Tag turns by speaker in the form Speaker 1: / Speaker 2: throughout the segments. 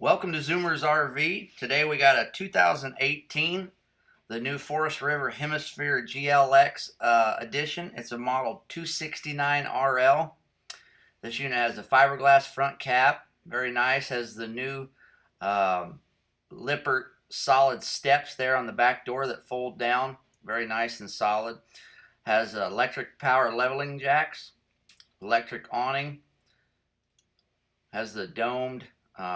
Speaker 1: Welcome to Zoomer's RV. Today we got a 2018, the new Forest River Hemisphere GLX edition. It's a model 269RL. This unit has a fiberglass front cap, very nice. Has the new Lippert solid steps there on the back door that fold down, very nice and solid. Has electric power leveling jacks, electric awning. Has the domed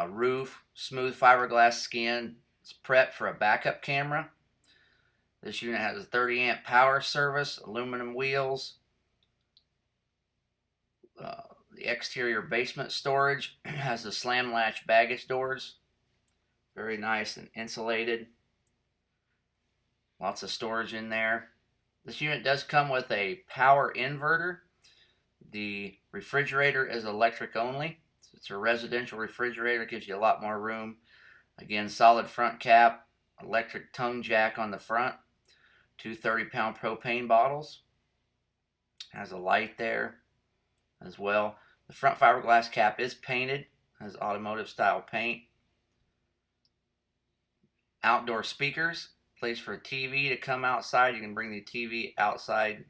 Speaker 1: roof, smooth fiberglass skin. It's prepped for a backup camera. This unit has a 30 amp power service, aluminum wheels. The exterior basement storage has the slam latch baggage doors. Very nice and insulated. Lots of storage in there. This unit does come with a power inverter. The refrigerator is electric only. It's a residential refrigerator, gives you a lot more room. Again, solid front cap, electric tongue jack on the front, two 30-pound propane bottles. Has a light there as well. The front fiberglass cap is painted, has automotive style paint. Outdoor speakers, place for a TV to come outside. You can bring the TV outside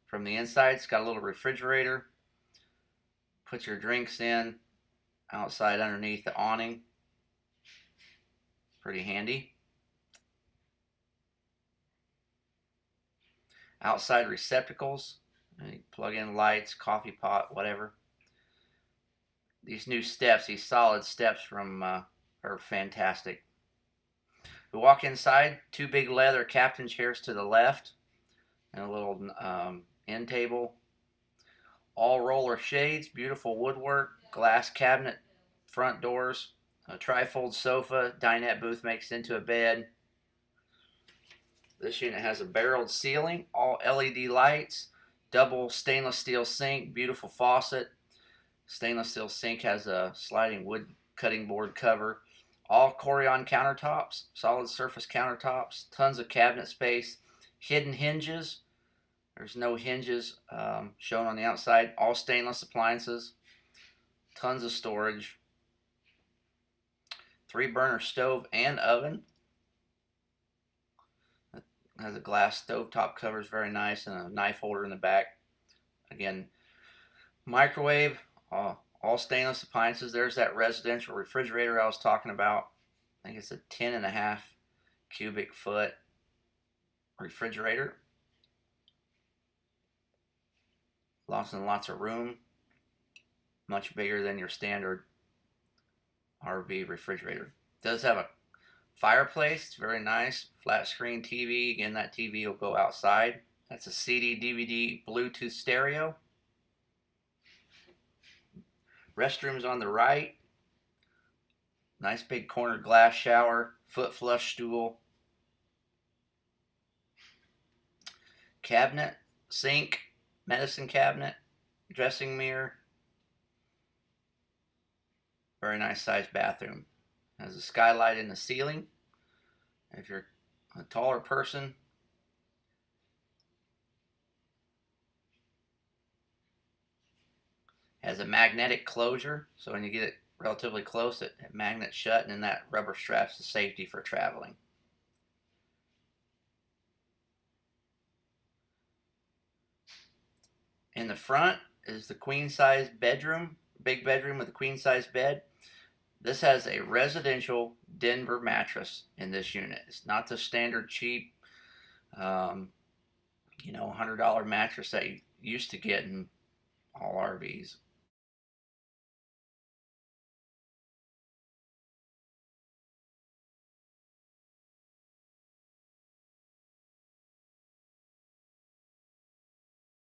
Speaker 1: from the inside. It's got a little refrigerator. Put your drinks in outside underneath the awning. Pretty handy. Outside receptacles. You plug in lights, coffee pot, whatever. These new steps, these solid steps are fantastic. We walk inside, two big leather captain chairs to the left, and a little end table. All roller shades, beautiful woodwork, glass cabinet, front doors, a trifold sofa, dinette booth makes into a bed. This unit has a barreled ceiling, all LED lights, double stainless steel sink, beautiful faucet. Stainless steel sink has a sliding wood cutting board cover. All Corian countertops, solid surface countertops, tons of cabinet space, hidden hinges. There's no hinges shown on the outside. All stainless appliances, tons of storage. 3-burner stove and oven. It has a glass stovetop covers, very nice, and a knife holder in the back. Again, microwave, all stainless appliances. There's that residential refrigerator I was talking about. I think it's a 10.5 cubic foot refrigerator. Lots and lots of room. Much bigger than your standard RV refrigerator. It does have a fireplace. It's very nice. Flat screen TV. Again, that TV will go outside. That's a CD, DVD, Bluetooth stereo. Restrooms on the right. Nice big corner glass shower. Foot flush stool. Cabinet, sink, medicine cabinet, dressing mirror. Very nice sized bathroom. Has a skylight in the ceiling. If you're a taller person, has a magnetic closure, so when you get it relatively close, it magnets shut, and then that rubber strap's the safety for traveling. In the front is the queen size bedroom, big bedroom with a queen size bed. This has a residential Denver mattress in this unit. It's not the standard cheap, $100 mattress that you used to get in all RVs.